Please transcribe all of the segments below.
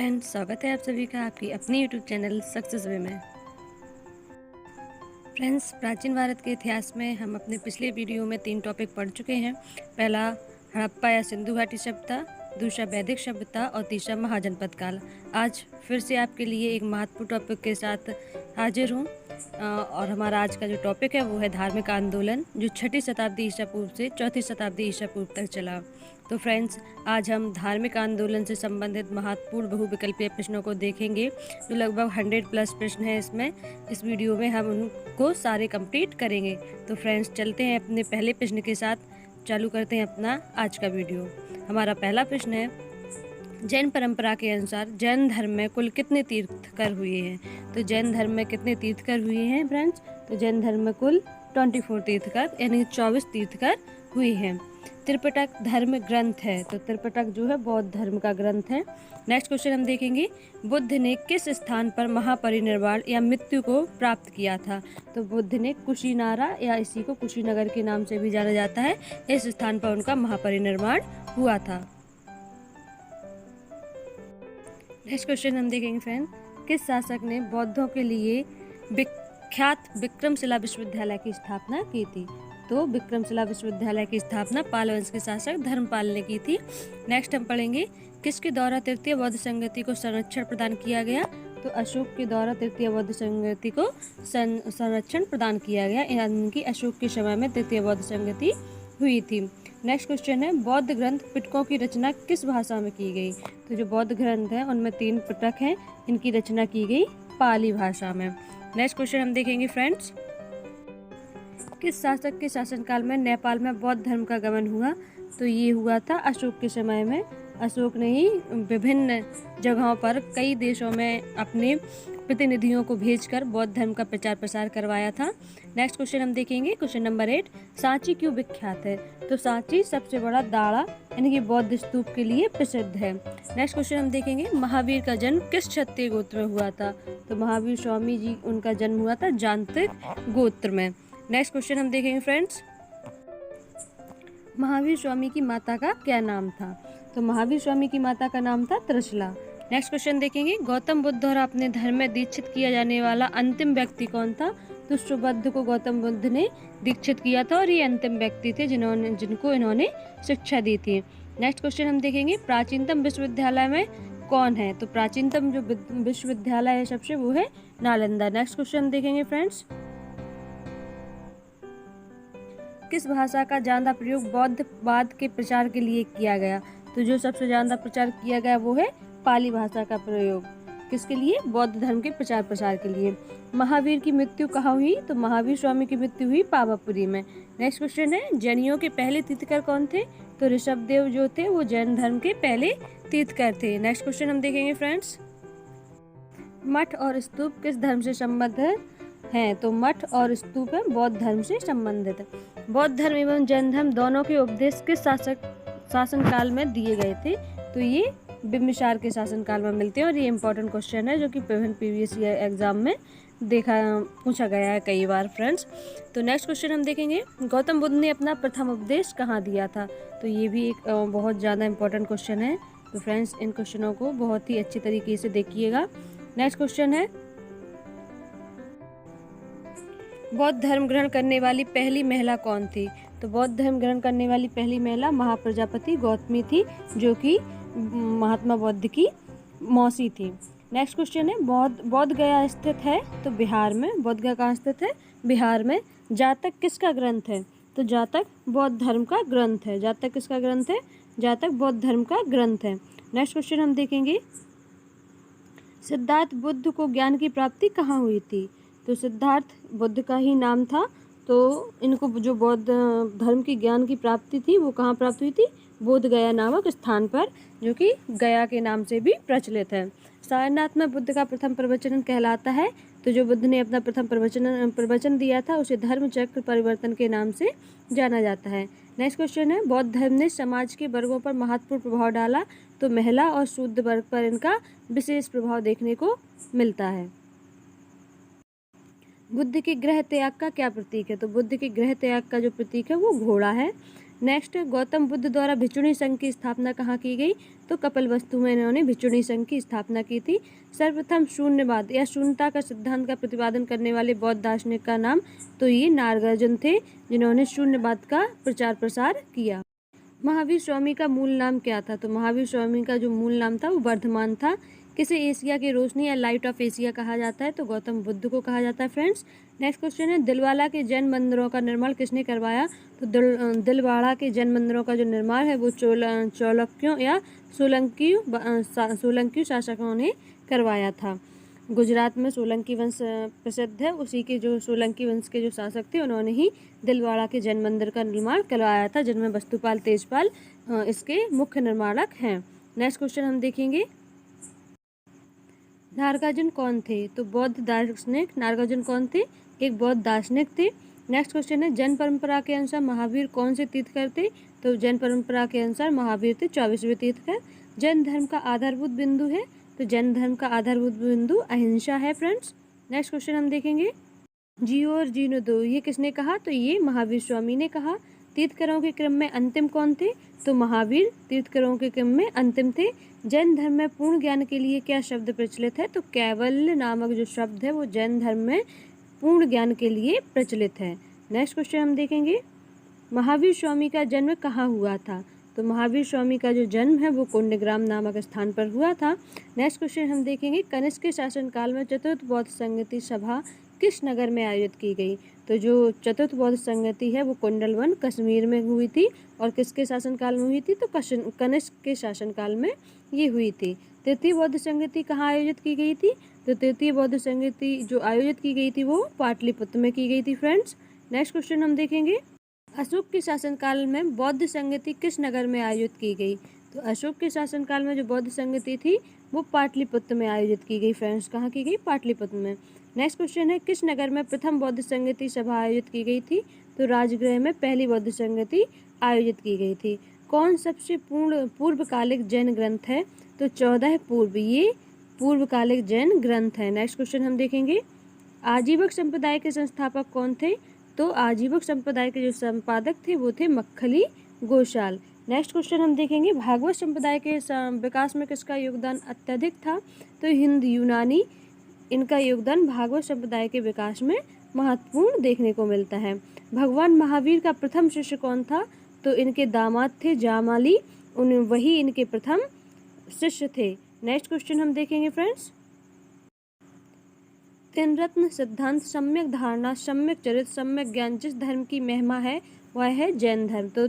Friends, स्वागत है आप सभी का आपकी अपनी यूट्यूब चैनल सक्सेस वे में। फ्रेंड्स, प्राचीन भारत के इतिहास में हम अपने पिछले वीडियो में 3 टॉपिक पढ़ चुके हैं। पहला हड़प्पा या सिंधु घाटी सभ्यता, दूसरा वैदिक सभ्यता और तीसरा महाजनपद काल। आज फिर से आपके लिए एक महत्वपूर्ण टॉपिक के साथ हाजिर हूँ और हमारा आज का जो टॉपिक है वो है धार्मिक आंदोलन, जो 6ठी शताब्दी ईसा पूर्व से 4ठी शताब्दी ईसा पूर्व तक चला। तो फ्रेंड्स, आज हम धार्मिक आंदोलन से संबंधित महत्वपूर्ण बहुविकल्पीय प्रश्नों को देखेंगे, जो लगभग 100+ प्रश्न हैं। इस वीडियो में हम उनको सारे कंप्लीट करेंगे। तो फ्रेंड्स, चलते हैं अपने पहले प्रश्न के साथ, चालू करते हैं अपना आज का वीडियो। हमारा पहला प्रश्न है, जैन परंपरा के अनुसार जैन धर्म में कुल कितने तीर्थकर हुए हैं? तो जैन धर्म में कितने तीर्थकर हुए हैं फ्रेंड्स? तो जैन धर्म में कुल 24 तीर्थकर यानी 24 तीर्थकर हुए हैं। त्रिपिटक धर्म ग्रंथ है, तो त्रिपिटक जो है बौद्ध धर्म का ग्रंथ है। नेक्स्ट क्वेश्चन हम देखेंगे, बुद्ध ने किस स्थान पर महापरिनिर्वाण या मृत्यु को प्राप्त किया था? तो बुद्ध ने कुशीनारा या इसी को कुशीनगर के नाम से भी जाना जाता है, इस स्थान पर उनका महापरिनिर्वाण हुआ था। नेक्स्ट क्वेश्चन हम देखेंगे फ्रेंड, किस शासक ने बौद्धों के लिए विख्यात विक्रमशिला विश्वविद्यालय की स्थापना की थी? तो विक्रमशिला विश्वविद्यालय की स्थापना पाल वंश के शासक धर्मपाल ने की थी। नेक्स्ट हम पढ़ेंगे, किसके द्वारा तृतीय बौद्ध संगति को संरक्षण प्रदान किया गया? तो अशोक के द्वारा तृतीय बौद्ध संगति को संरक्षण प्रदान किया गया, यानी कि अशोक के समय में तृतीय बौद्ध संगति हुई थी। नेक्स्ट क्वेश्चन है, बौद्ध ग्रंथ पिटकों की रचना किस भाषा में की गई? तो जो बौद्ध ग्रंथ हैं उनमें 3 पिटक हैं, इनकी रचना की गई पाली भाषा में। नेक्स्ट क्वेश्चन हम देखेंगे फ्रेंड्स, किस शासक के शासनकाल में नेपाल में बौद्ध धर्म का गमन हुआ? तो ये हुआ था अशोक के समय में। अशोक ने ही विभिन्न जगहों पर कई देशों में अपने प्रतिनिधियों को भेजकर बौद्ध धर्म का प्रचार प्रसार करवाया था। नेक्स्ट क्वेश्चन हम देखेंगे, क्वेश्चन नंबर 8, सांची क्यों विख्यात है? तो सांची सबसे बड़ा दाड़ा यानी कि बौद्ध स्तूप के लिए प्रसिद्ध है। नेक्स्ट क्वेश्चन हम देखेंगे, महावीर का जन्म किस क्षत्रिय गोत्र में हुआ था? तो महावीर स्वामी जी उनका जन्म हुआ था जांत्रिक गोत्र में। नेक्स्ट क्वेश्चन हम देखेंगे फ्रेंड्स, महावीर स्वामी की माता का क्या नाम था? तो महावीर स्वामी की माता का नाम था त्रिशला। नेक्स्ट क्वेश्चन देखेंगे, गौतम बुद्ध और अपने धर्म में दीक्षित किया जाने वाला अंतिम व्यक्ति कौन था? तो सुबुद्ध को गौतम बुद्ध ने दीक्षित किया था और ये अंतिम व्यक्ति थे जिनको इन्होंने शिक्षा दी थी। नेक्स्ट क्वेश्चन हम देखेंगे, प्राचीनतम विश्वविद्यालय में कौन है? तो प्राचीनतम जो विश्वविद्यालय है सबसे वो है नालंदा। नेक्स्ट क्वेश्चन देखेंगे फ्रेंड्स, किस भाषा का ज्यादा प्रयोग बौद्धवाद के प्रचार के लिए किया गया? तो जो सबसे ज्यादा प्रचार किया गया वो है पाली भाषा का प्रयोग। किसके लिए? बौद्ध धर्म के प्रचार प्रसार के लिए। महावीर की मृत्यु कहाँ हुई? तो महावीर स्वामी की मृत्यु हुई पावापुरी में। नेक्स्ट क्वेश्चन है, जैनियों के पहले तीर्थकर कौन थे? तो ऋषभदेव जो थे वो जैन धर्म के पहले तीर्थकर थे। नेक्स्ट क्वेश्चन हम देखेंगे फ्रेंड्स, मठ और स्तूप किस धर्म से संबंधित हैं? तो मठ और स्तूप है बौद्ध धर्म से संबंधित। बौद्ध धर्म एवं जैन धर्म दोनों के उपदेश किस शासनकाल में दिए गए थे? तो ये बिम्बिसार के शासनकाल में मिलते हैं और ये इंपॉर्टेंट क्वेश्चन है जो कि विभिन्न प्रीवियस ईयर एग्जाम में पूछा गया है कई बार फ्रेंड्स। तो नेक्स्ट क्वेश्चन हम देखेंगे, गौतम बुद्ध ने अपना प्रथम उपदेश कहाँ दिया था? तो ये भी एक बहुत ज़्यादा इंपॉर्टेंट क्वेश्चन है। तो फ्रेंड्स, इन क्वेश्चनों को बहुत ही अच्छी तरीके से देखिएगा। नेक्स्ट क्वेश्चन है, बौद्ध धर्म ग्रहण करने वाली पहली महिला कौन थी? तो बौद्ध धर्म ग्रहण करने वाली पहली महिला महाप्रजापति गौतमी थी, जो कि महात्मा बुद्ध की मौसी थी। नेक्स्ट क्वेश्चन है, बौद्ध गया स्थित है? तो बिहार में। बौद्ध गया कहाँ स्थित है? बिहार में। जातक किसका ग्रंथ है? तो जातक बौद्ध धर्म का ग्रंथ है। जातक किसका ग्रंथ है? जातक बौद्ध धर्म का ग्रंथ है। नेक्स्ट क्वेश्चन हम देखेंगे, सिद्धार्थ बुद्ध को ज्ञान की प्राप्ति कहाँ हुई थी? तो सिद्धार्थ बुद्ध का ही नाम था। तो इनको जो बौद्ध धर्म की ज्ञान की प्राप्ति थी वो कहाँ प्राप्त हुई थी? बोध गया नामक स्थान पर, जो कि गया के नाम से भी प्रचलित है। सारनाथ में बुद्ध का प्रथम प्रवचन कहलाता है। तो जो बुद्ध ने अपना प्रथम प्रवचन दिया था उसे धर्म चक्र परिवर्तन के नाम से जाना जाता है। नेक्स्ट क्वेश्चन है, बौद्ध धर्म ने समाज के वर्गों पर महत्वपूर्ण प्रभाव डाला। तो महिला और शूद्र वर्ग पर इनका विशेष प्रभाव देखने को मिलता है। बुद्ध के गृह त्याग का क्या प्रतीक है? तो बुद्ध के गृह त्याग का जो प्रतीक है वो घोड़ा है। नेक्स्ट, गौतम बुद्ध द्वारा भिक्षुणी संघ की स्थापना कहाँ की गई? तो कपिलवस्तु में इन्होंने भिक्षुणी संघ की स्थापना की थी। सर्वप्रथम शून्यवाद या शून्यता का सिद्धांत का प्रतिपादन करने वाले बौद्ध दार्शनिक का नाम? तो ये नागार्जुन थे, जिन्होंने शून्यवाद का प्रचार प्रसार किया। महावीर स्वामी का मूल नाम क्या था? तो महावीर स्वामी का जो मूल नाम था वो वर्धमान था। किसे एशिया की रोशनी या लाइट ऑफ एशिया कहा जाता है? तो गौतम बुद्ध को कहा जाता है फ्रेंड्स। नेक्स्ट क्वेश्चन है, दिलवाला के जैन मंदिरों का निर्माण किसने करवाया? तो दिलवाड़ा के जैन मंदिरों का जो निर्माण है वो चौलक्यों या सोलंकी शासकों ने करवाया था। गुजरात में सोलंकी वंश प्रसिद्ध है, उसी के जो सोलंकी वंश के जो शासक थे उन्होंने ही दिलवाड़ा के जैन मंदिर का निर्माण करवाया था, जिनमें वस्तुपाल तेजपाल इसके मुख्य निर्माणक हैं। नेक्स्ट क्वेश्चन हम देखेंगे, नागार्जुन कौन थे? तो बौद्ध दार्शनिक नागार्जुन कौन थे? एक बौद्ध दार्शनिक थे। नेक्स्ट क्वेश्चन है, जैन परंपरा के अनुसार महावीर कौन से तीर्थकर थे? तो जैन परंपरा के अनुसार महावीर थे 24वें तीर्थकर। जैन धर्म का आधारभूत बिंदु है? तो जैन धर्म का आधारभूत बिंदु अहिंसा है फ्रेंड्स। नेक्स्ट क्वेश्चन हम देखेंगे, जियो और जीनो दो, ये किसने कहा? तो ये महावीर स्वामी ने कहा। तीर्थकरों के क्रम में अंतिम कौन थे? तो महावीर तीर्थकरों के क्रम में अंतिम थे। जैन धर्म में पूर्ण ज्ञान के लिए क्या शब्द प्रचलित है? तो कैवल्य नामक जो शब्द है वो जैन धर्म में पूर्ण ज्ञान के लिए प्रचलित है। नेक्स्ट क्वेश्चन हम देखेंगे, महावीर स्वामी का जन्म कहाँ हुआ था? तो महावीर स्वामी का जो जन्म है वो कुंडग्राम नामक स्थान पर हुआ था। नेक्स्ट क्वेश्चन हम देखेंगे, कनिष्क के शासनकाल में चतुर्थ बौद्ध संगति सभा किस नगर में आयोजित की गई? तो जो चतुर्थ बौद्ध संगति है वो कुंडलवन कश्मीर में हुई थी। और किसके शासनकाल में हुई थी? तो कनिष्क के शासनकाल में ये हुई थी। तृतीय बौद्ध संगति कहाँ आयोजित की गई थी? तो तृतीय बौद्ध संगति जो आयोजित की गई थी वो पाटलिपुत्र में की गई थी फ्रेंड्स। नेक्स्ट क्वेश्चन हम देखेंगे, अशोक के शासनकाल में बौद्ध संगति किस नगर में आयोजित की गई? तो अशोक के शासनकाल में जो बौद्ध संगति थी वो पाटलिपुत्र में आयोजित की गई फ्रेंड्स। कहाँ की गई? पाटलिपुत्र में। नेक्स्ट क्वेश्चन है, किस नगर में प्रथम बौद्ध संगति सभा आयोजित की गई थी? तो राजगृह में पहली बौद्ध संगति आयोजित की गई थी। कौन सबसे पूर्वकालिक जैन ग्रंथ है? तो 14 पूर्व, ये पूर्वकालिक जैन ग्रंथ है। नेक्स्ट क्वेश्चन हम देखेंगे, आजीवक संप्रदाय के संस्थापक कौन थे? तो आजीवक संप्रदाय के जो संपादक थे वो थे मक्खली गोशाल। नेक्स्ट क्वेश्चन हम देखेंगे, भागवत संप्रदाय के विकास में किसका योगदान अत्यधिक था? तो हिंद यूनानी, इनका योगदान भागवत संप्रदाय के विकास में महत्वपूर्ण देखने को मिलता है। भगवान महावीर का प्रथम शिष्य कौन था? तो इनके दामाद थे जामाली, वही इनके प्रथम शिष्य थे। नेक्स्ट क्वेश्चन हम देखेंगे फ्रेंड्स, तीन रत्न सिद्धांत, सम्यक धारणा, सम्यक चरित्र, सम्यक ज्ञान जिस धर्म की महिमा है वह है जैन धर्म। तो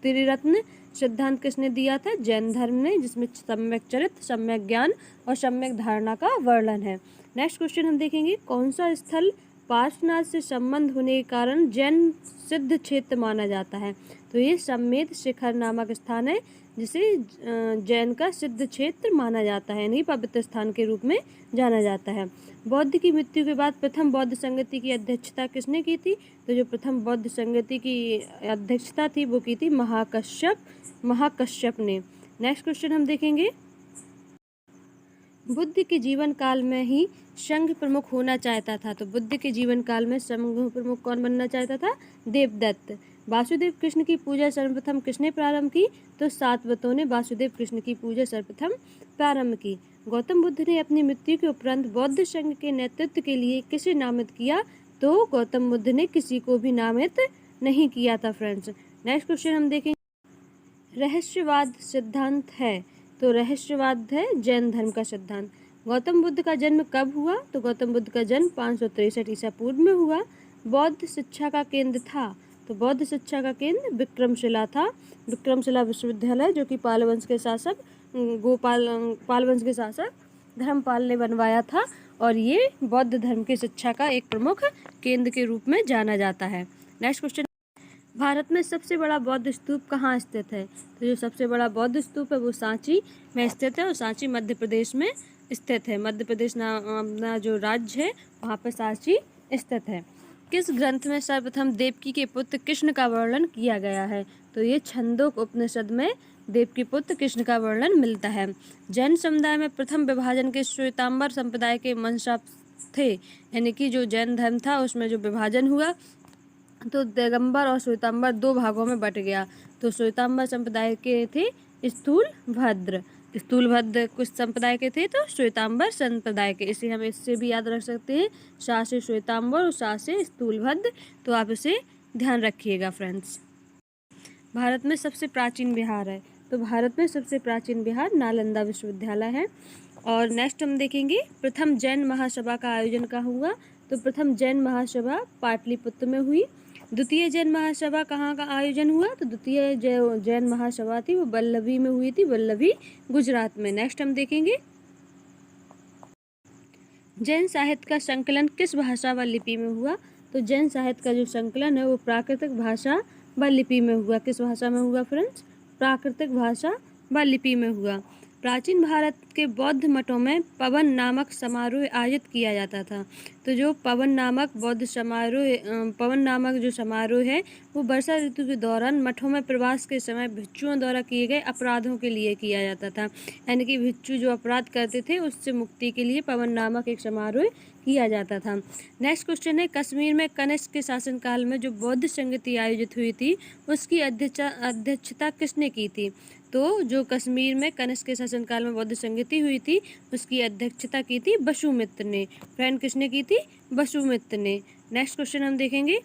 त्रिरत्न सिद्धांत किसने दिया था? जैन धर्म ने, जिसमें सम्यक चरित्र, सम्यक ज्ञान और सम्यक धारणा का वर्णन है। नेक्स्ट क्वेश्चन हम देखेंगे, कौन सा स्थल पार्श्वनाथ से संबंध होने के कारण जैन सिद्ध क्षेत्र माना जाता है? तो ये सम्मेद शिखर नामक स्थान है, जिसे जैन का सिद्ध क्षेत्र माना जाता है, यानी पवित्र स्थान के रूप में जाना जाता है। बौद्ध की मृत्यु के बाद प्रथम बौद्ध संगति की अध्यक्षता किसने की थी? तो जो प्रथम बौद्ध संगति की अध्यक्षता थी वो की थी महाकश्यप ने। नेक्स्ट क्वेश्चन हम देखेंगे, बुद्ध के जीवन काल में ही संघ प्रमुख होना चाहता था। तो बुद्ध के जीवन काल में संघ प्रमुख कौन बनना चाहता था? देवदत्त। वासुदेव कृष्ण की पूजा सर्वप्रथम किसने प्रारंभ की? तो सातवतों ने वासुदेव कृष्ण की पूजा सर्वप्रथम प्रारंभ की। गौतम बुद्ध ने अपनी मृत्यु के उपरांत बौद्ध संघ के नेतृत्व के लिए किसे नामित किया? तो गौतम बुद्ध ने किसी को भी नामित नहीं किया था फ्रेंड्स। नेक्स्ट क्वेश्चन हम देखेंगे, रहस्यवाद सिद्धांत है। तो रहस्यवाद है जैन धर्म का सिद्धांत। गौतम बुद्ध का जन्म कब हुआ? तो गौतम बुद्ध का जन्म 563 ईसा पूर्व में हुआ। बौद्ध शिक्षा का केंद्र था। तो बौद्ध शिक्षा का केंद्र विक्रमशिला था। विक्रमशिला विश्वविद्यालय जो कि पाल वंश के शासक धर्मपाल ने बनवाया था, और ये बौद्ध धर्म की शिक्षा का एक प्रमुख केंद्र के रूप में जाना जाता है। नेक्स्ट क्वेश्चन, भारत में सबसे बड़ा बौद्ध स्तूप कहाँ स्थित है? तो जो सबसे बड़ा बौद्ध स्तूप है वो सांची में स्थित है, और सांची मध्य प्रदेश में स्थित है। मध्य प्रदेश अपना जो राज्य है वहाँ पर सांची स्थित है। किस ग्रंथ में सर्वप्रथम देवकी के पुत्र कृष्ण का वर्णन किया गया है? तो ये छंदोक उपनिषद में देवकी पुत्र कृष्ण का वर्णन मिलता है। जैन समुदाय में प्रथम विभाजन के श्वेतांबर संप्रदाय के मंशा थे, यानी कि जो जैन धर्म था उसमें जो विभाजन हुआ तो दिगंबर और श्वेतांबर दो भागों में बट गया। तो श्वेतांबर संप्रदाय के थे स्थूलभद्र, स्थूलभद्र कुछ संप्रदाय के थे तो श्वेतांबर संप्रदाय के। इसे हम इससे भी याद रख सकते हैं, शा से श्वेतांबर और शा से स्थूलभद्र। तो आप इसे ध्यान रखिएगा फ्रेंड्स। भारत में सबसे प्राचीन बिहार है, तो भारत में सबसे प्राचीन बिहार नालंदा विश्वविद्यालय है। और नेक्स्ट हम देखेंगे प्रथम जैन महासभा का आयोजन कहाँ हुआ। तो प्रथम जैन महासभा पाटलिपुत्र में हुई। द्वितीय जैन महासभा कहाँ का आयोजन हुआ। तो द्वितीय जैन महासभा थी वो वल्लभी में हुई थी, वल्लभी गुजरात में। नेक्स्ट हम देखेंगे जैन साहित्य का संकलन किस भाषा व लिपि में हुआ। तो जैन साहित्य का जो संकलन है वो प्राकृतिक भाषा व लिपि में हुआ। किस भाषा में हुआ फ्रेंड्स, प्राकृतिक भाषा व लिपि में हुआ। प्राचीन भारत के बौद्ध मठों में पवन नामक समारोह आयोजित किया जाता था। तो जो पवन नामक बौद्ध समारोह, पवन नामक जो समारोह है वो वर्षा ऋतु के दौरान मठों में प्रवास के समय भिक्षुओं द्वारा किए गए अपराधों के लिए किया जाता था। यानी कि भिक्षु जो अपराध करते थे उससे मुक्ति के लिए पवन नामक एक समारोह किया जाता था। नेक्स्ट क्वेश्चन है कश्मीर में कनिष्क के शासनकाल में जो बौद्ध संगति आयोजित हुई थी उसकी अध्यक्षता किसने की थी। तो जो कश्मीर में कनिष्क के शासनकाल में बौद्ध संगति हुई थी उसकी अध्यक्षता की थी वसुमित्र ने। फ्रेंड किसने की थी, वसुमित्र ने। नेक्स्ट क्वेश्चन हम देखेंगे,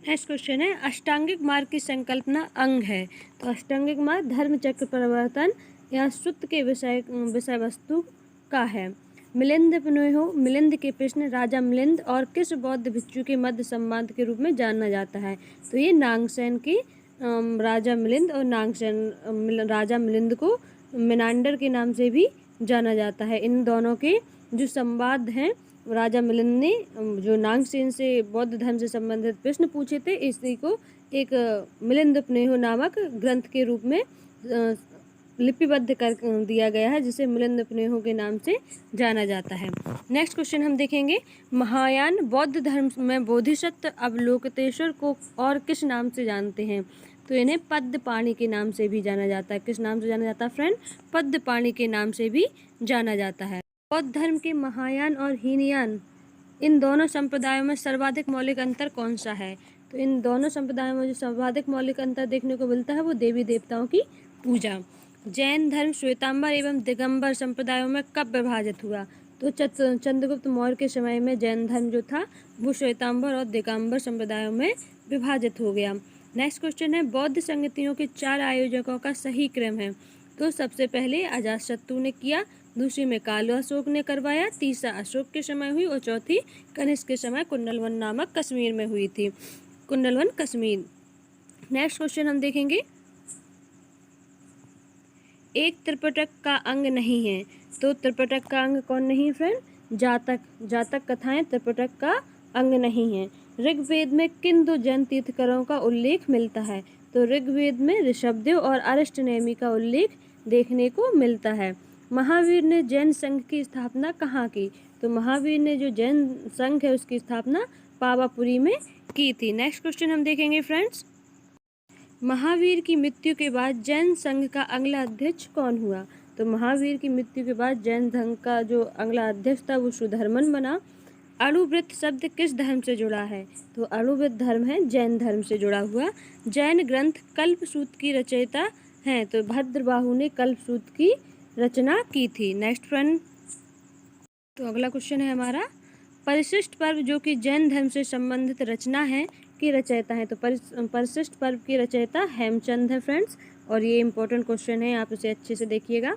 नेक्स्ट क्वेश्चन है अष्टांगिक मार्ग की संकल्पना अंग है। तो अष्टांगिक मार्ग धर्म चक्र परिवर्तन या सूत्र के विषय वस्तु का है। मिलिंद के प्रश्न राजा मिलिंद और किस बौद्ध भिक्षु के मध्य संवाद के रूप में जाना जाता है। तो ये नागसेन के राजा मिलिंद और नागसेन राजा मिलिंद को मिनांडर के नाम से भी जाना जाता है। इन दोनों के जो संवाद हैं राजा मिलिंद ने जो नागसेन से बौद्ध धर्म से संबंधित प्रश्न पूछे थे इसी को एक मिलिंद उपन्यास नामक ग्रंथ के रूप में लिपिबद्ध कर दिया गया है जिसे मिलिंद उपन्यासों के नाम से जाना जाता है। नेक्स्ट क्वेश्चन हम देखेंगे महायान बौद्ध धर्म में बोधिसत्व अवलोकितेश्वर को और किस नाम से जानते हैं। तो इन्हें पद्मपाणि के नाम से भी जाना जाता है। किस नाम से जाना जाता है फ्रेंड, पद्मपाणि के नाम से भी जाना जाता है। बौद्ध धर्म के महायान और हीनयान इन दोनों संप्रदायों में सर्वाधिक मौलिक अंतर कौन सा है। तो इन दोनों संप्रदायों में जो सर्वाधिक मौलिक अंतर देखने को मिलता है वो देवी देवताओं की पूजा। जैन धर्म श्वेतांबर एवं दिगंबर संप्रदायों में कब विभाजित हुआ। तो चंद्रगुप्त मौर्य के समय में जैन धर्म जो था वो श्वेतांबर और दिगंबर संप्रदायों में विभाजित हो गया। नेक्स्ट क्वेश्चन है बौद्ध संगतियों के 4 आयोजकों का सही क्रम है। तो सबसे पहले अजातशत्रु ने किया, दूसरी में कालू अशोक ने करवाया, तीसरा अशोक के समय हुई और चौथी कनिष्क के समय कुंडलवन नामक कश्मीर में हुई थी, कुंडलवन कश्मीर। नेक्स्ट क्वेश्चन हम देखेंगे एक त्रिपिटक का अंग नहीं है। तो त्रिपिटक का अंग कौन नहीं है फ्रेंड, जातक। जातक कथाएं त्रिपिटक का अंग नहीं है। ऋग्वेद में किन 2 जैन तीर्थकरों का उल्लेख मिलता है। तो ऋग्वेद में ऋषभदेव और अरिष्टनेमि का उल्लेख देखने को मिलता है। महावीर ने जैन संघ की स्थापना कहाँ की। तो महावीर ने जो जैन संघ है उसकी स्थापना पावापुरी में की थी। नेक्स्ट क्वेश्चन हम देखेंगे फ्रेंड्स महावीर की मृत्यु के बाद जैन संघ का अगला अध्यक्ष कौन हुआ। तो महावीर की मृत्यु के बाद जैन संघ का जो अगला अध्यक्ष था वो सुधर्मन बना। अणुव्रत शब्द किस धर्म से जुड़ा है। तो अणुव्रत धर्म है जैन धर्म से जुड़ा हुआ। जैन ग्रंथ कल्पसूत्र की रचयिता हैं। तो भद्रबाहु ने कल्पसूत्र की रचना की थी। नेक्स्ट फ्रेंड, तो अगला क्वेश्चन है हमारा परिशिष्ट पर्व जो कि जैन धर्म से संबंधित रचना है की रचयिता है। तो परिशिष्ट पर्व की रचयिता हेमचंद है फ्रेंड्स। और ये इंपॉर्टेंट क्वेश्चन है, आप इसे अच्छे से देखिएगा।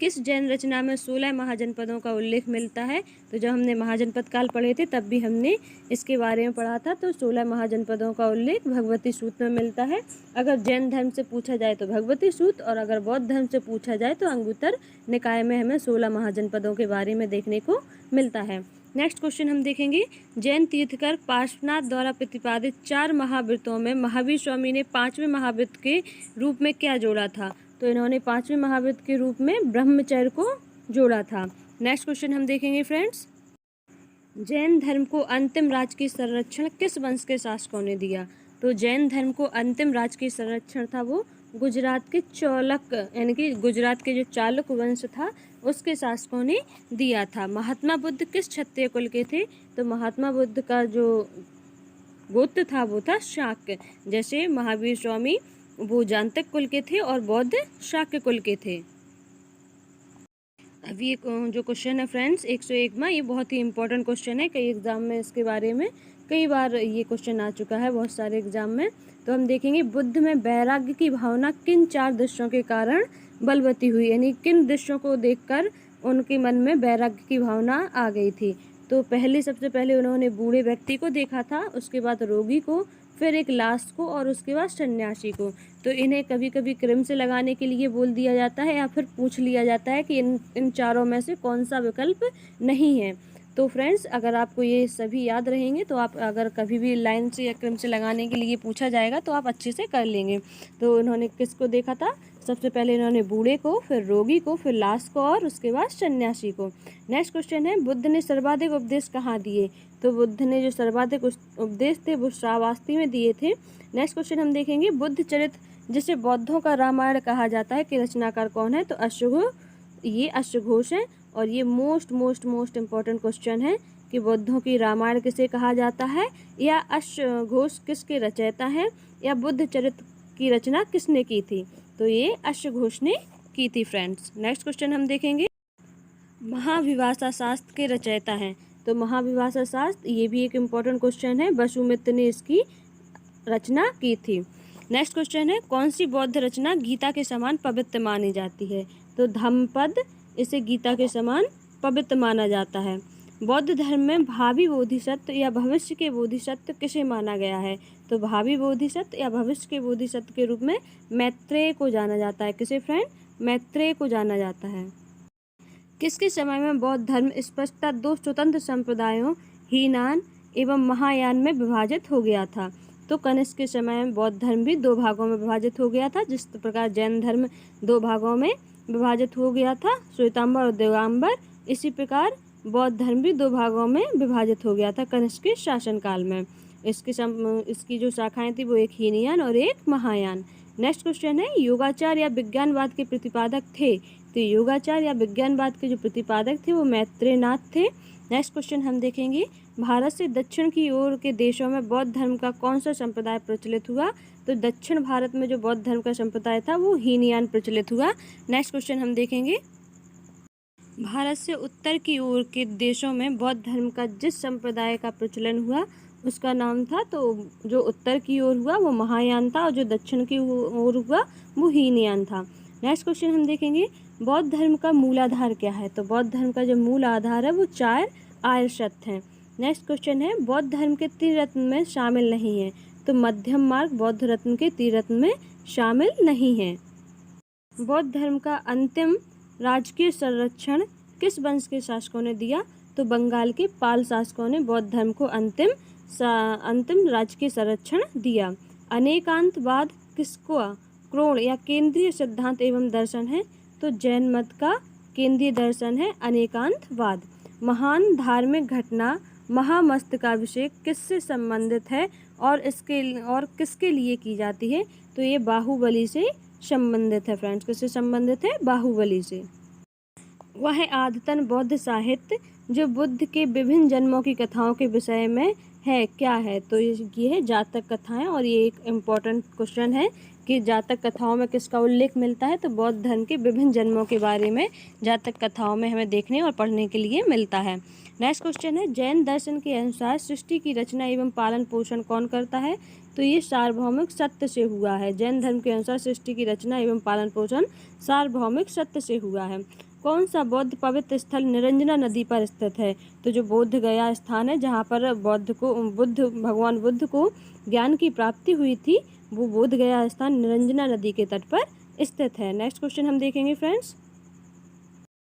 किस जैन रचना में 16 महाजनपदों का उल्लेख मिलता है। तो जब हमने महाजनपद काल पढ़े थे तब भी हमने इसके बारे में पढ़ा था। तो 16 महाजनपदों का उल्लेख भगवती सूत्र में मिलता है। अगर जैन धर्म से पूछा जाए तो भगवती सूत्र और अगर बौद्ध धर्म से पूछा जाए तो अंगुत्तर निकाय में हमें 16 महाजनपदों के बारे में देखने को मिलता है। नेक्स्ट क्वेश्चन हम देखेंगे जैन तीर्थकर पार्श्वनाथ द्वारा प्रतिपादित 4 महाव्रतों में महावीर स्वामी ने 5वें महाव्रत के रूप में क्या जोड़ा था। तो इन्होंने 5वें महाव्रत के रूप में ब्रह्मचर्य को जोड़ा था। नेक्स्ट क्वेश्चन हम देखेंगे फ्रेंड्स जैन धर्म को अंतिम राजकीय संरक्षण किस वंश के शासकों ने दिया। तो जैन धर्म को अंतिम राजकीय संरक्षण था वो गुजरात के चौलक यानी कि गुजरात के जो चालुक वंश था उसके शासकों ने दिया था। महात्मा बुद्ध किस क्षत्रिय कुल के थे। तो महात्मा बुद्ध का जो गोत्र था वो था शाक्य। जैसे महावीर स्वामी वो जातक कुल के थे और बौद्ध शाक्य कुल के थे। अभी एक जो क्वेश्चन है फ्रेंड्स 101 में, ये बहुत ही इंपॉर्टेंट क्वेश्चन है, कई एग्जाम में इसके बारे में कई बार ये क्वेश्चन आ चुका है बहुत सारे एग्जाम में। तो हम देखेंगे बुद्ध में वैराग्य की भावना किन 4 दृश्यों के कारण बलवती हुई, यानी किन दृश्यों को देखकर उनके मन में वैराग्य की भावना आ गई थी। तो सबसे पहले उन्होंने बूढ़े व्यक्ति को देखा था, उसके बाद रोगी को, फिर एक लाश को और उसके बाद सन्यासी को। तो इन्हें कभी कभी क्रम से लगाने के लिए बोल दिया जाता है या फिर पूछ लिया जाता है कि इन चारों में से कौन सा विकल्प नहीं है। तो फ्रेंड्स अगर आपको ये सभी याद रहेंगे तो आप अगर कभी भी लाइन से या क्रम से लगाने के लिए पूछा जाएगा तो आप अच्छे से कर लेंगे। तो उन्होंने किसको देखा था? सबसे पहले इन्होंने बूढ़े को, फिर रोगी को, फिर लाश को और उसके बाद सन्यासी को। नेक्स्ट क्वेश्चन है बुद्ध ने सर्वाधिक उपदेश कहाँ दिए? तो बुद्ध ने जो सर्वाधिक उपदेश थे वो श्रावस्ती में दिए थे। नेक्स्ट क्वेश्चन हम देखेंगे बुद्ध चरित्र जिसे बौद्धों का रामायण कहा जाता है के रचनाकार कौन है? तो अश्वघोष, ये अश्वघोष है। और ये मोस्ट इम्पॉर्टेंट क्वेश्चन है कि बौद्धों की रामायण किसे कहा जाता है, या अश्वघोष किसके रचयिता है, या बुद्ध चरित्र की रचना किसने की थी? तो ये अश्वघोष ने की थी फ्रेंड्स। नेक्स्ट क्वेश्चन हम देखेंगे महाविभाषा शास्त्र के रचयिता हैं। तो महाविभाषा शास्त्र ये भी एक इम्पॉर्टेंट क्वेश्चन है, वसुमित्र ने इसकी रचना की थी। नेक्स्ट क्वेश्चन है कौन सी बौद्ध रचना गीता के समान पवित्र मानी जाती है? तो धम्मपद, इसे गीता के समान पवित्र माना जाता है। बौद्ध धर्म में भावी बोधिसत्व या भविष्य के बोधिसत्व किसे माना गया है? तो भावी बोधिसत्व या भविष्य के बोधिसत्व के रूप में मैत्रेय को जाना जाता है। किसे फ्रेंड? मैत्रेय को जाना जाता है। किसके समय में बौद्ध धर्म स्पष्टतः 2 स्वतंत्र संप्रदायों हीनान एवं महायान में विभाजित हो गया था? तो कनिष्क के समय में बौद्ध धर्म भी 2 भागों में विभाजित हो गया था, जिस प्रकार जैन धर्म 2 भागों में विभाजित हो गया था, श्वेतांबर और दिगंबर। इसी प्रकार बौद्ध धर्म भी 2 भागों में विभाजित हो गया था कनिष्क के शासनकाल में। इसकी जो शाखाएं थी वो एक हीनयान और एक महायान। नेक्स्ट क्वेश्चन है योगाचार या विज्ञानवाद के प्रतिपादक थे? तो योगाचार या विज्ञानवाद के जो प्रतिपादक थे वो मैत्रेयनाथ थे। नेक्स्ट क्वेश्चन हम देखेंगे भारत से दक्षिण की ओर के देशों में बौद्ध धर्म का कौन सा संप्रदाय प्रचलित हुआ? तो दक्षिण भारत में जो बौद्ध धर्म का संप्रदाय था वो हीनयान प्रचलित हुआ। नेक्स्ट क्वेश्चन हम देखेंगे भारत से उत्तर की ओर के देशों में बौद्ध धर्म का जिस संप्रदाय का प्रचलन हुआ उसका नाम था, तो जो उत्तर की ओर हुआ वो महायान था और जो दक्षिण की ओर हुआ वो हीनयान था। नेक्स्ट क्वेश्चन हम देखेंगे बौद्ध धर्म का मूलाधार क्या है? तो बौद्ध धर्म का जो मूल आधार है वो 4 आर्य सत्य हैं। नेक्स्ट क्वेश्चन है बौद्ध धर्म के त्रिरत्न में शामिल नहीं है? तो मध्यम मार्ग बौद्ध रत्न के त्रिरत्न में शामिल नहीं है। बौद्ध धर्म का अंतिम राजकीय संरक्षण किस वंश के शासकों ने दिया? तो बंगाल के पाल शासकों ने बौद्ध धर्म को अंतिम राजकीय संरक्षण दिया। अनेकांतवाद किसका क्रोण या केंद्रीय सिद्धांत एवं दर्शन है? तो जैन मत का केंद्रीय दर्शन है अनेकांतवाद। महान धार्मिक घटना महामस्तकाभिषेक किससे संबंधित है और किसके लिए की जाती है? तो ये बाहुबली से संबंधित है फ्रेंड्स। किससे संबंधित है? बाहुबली से। वह आदतन बौद्ध साहित्य जो बुद्ध के विभिन्न जन्मों की कथाओं के विषय में है क्या है? तो ये है जातक कथाएं। और ये एक इम्पॉर्टेंट क्वेश्चन है कि जातक कथाओं में किसका उल्लेख मिलता है? तो बौद्ध धर्म के विभिन्न जन्मों के बारे में जातक कथाओं में हमें देखने और पढ़ने के लिए मिलता है। नेक्स्ट क्वेश्चन है जैन दर्शन के अनुसार सृष्टि की रचना एवं पालन पोषण कौन करता है? तो ये सार्वभौमिक सत्य से हुआ है। जैन धर्म के अनुसार सृष्टि की रचना एवं पालन पोषण सार्वभौमिक सत्य से हुआ है। कौन सा बौद्ध पवित्र स्थल निरंजना नदी पर स्थित है? तो जो बोध गया स्थान है जहाँ पर भगवान बुद्ध को ज्ञान की प्राप्ति हुई थी वो बोध गया स्थान निरंजना नदी के तट पर स्थित है। नेक्स्ट क्वेश्चन हम देखेंगे फ्रेंड्स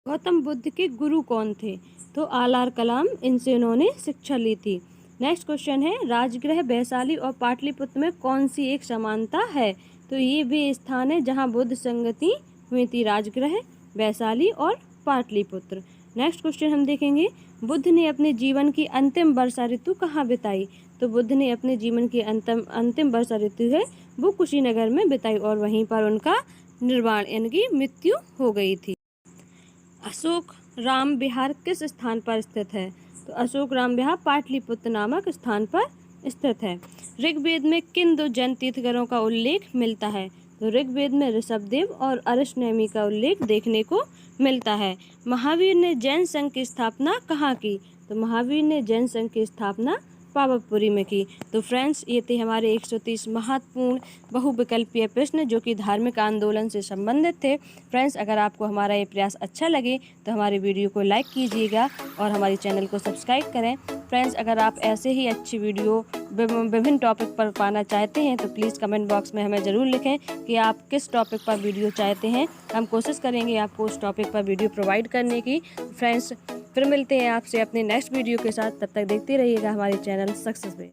गौतम बुद्ध के गुरु कौन थे? तो आलार कलाम, इनसे उन्होंने शिक्षा ली थी। नेक्स्ट क्वेश्चन है राजगृह वैशाली और पाटलिपुत्र में कौन सी एक समानता है? तो ये भी स्थान है जहाँ बुद्ध संगति हुई थी, राजगृह, वैशाली और पाटलिपुत्र। नेक्स्ट क्वेश्चन हम देखेंगे बुद्ध ने अपने जीवन की अंतिम वर्षा ऋतु कहाँ बिताई? तो बुद्ध ने अपने जीवन की अंतिम वर्षा ऋतु है वो कुशीनगर में बिताई और वहीं पर उनका निर्वाण यानी कि मृत्यु हो गई थी। अशोक राम विहार किस स्थान पर स्थित है? तो अशोक राम विहार पाटलिपुत्र नामक स्थान पर स्थित है। ऋग्वेद में किन दो जैन तीर्थंकरों का उल्लेख मिलता है? तो ऋग्वेद में ऋषभदेव और अरिष्टनेमि का उल्लेख देखने को मिलता है। महावीर ने जैन संघ की स्थापना कहाँ की? तो महावीर ने जैन संघ की स्थापना पावापुरी में की। तो फ्रेंड्स, ये थे हमारे 130 महत्वपूर्ण बहुविकल्पीय प्रश्न जो कि धार्मिक आंदोलन से संबंधित थे। फ्रेंड्स, अगर आपको हमारा ये प्रयास अच्छा लगे तो हमारी वीडियो को लाइक कीजिएगा और हमारे चैनल को सब्सक्राइब करें। फ्रेंड्स, अगर आप ऐसे ही अच्छी वीडियो विभिन्न टॉपिक पर पाना चाहते हैं तो प्लीज़ कमेंट बॉक्स में हमें ज़रूर लिखें कि आप किस टॉपिक पर वीडियो चाहते हैं। हम कोशिश करेंगे आपको उस टॉपिक पर वीडियो प्रोवाइड करने की। फ्रेंड्स, फिर मिलते हैं आपसे अपने नेक्स्ट वीडियो के साथ। तब तक देखते रहिएगा हमारे चैनल सक्सेस वे।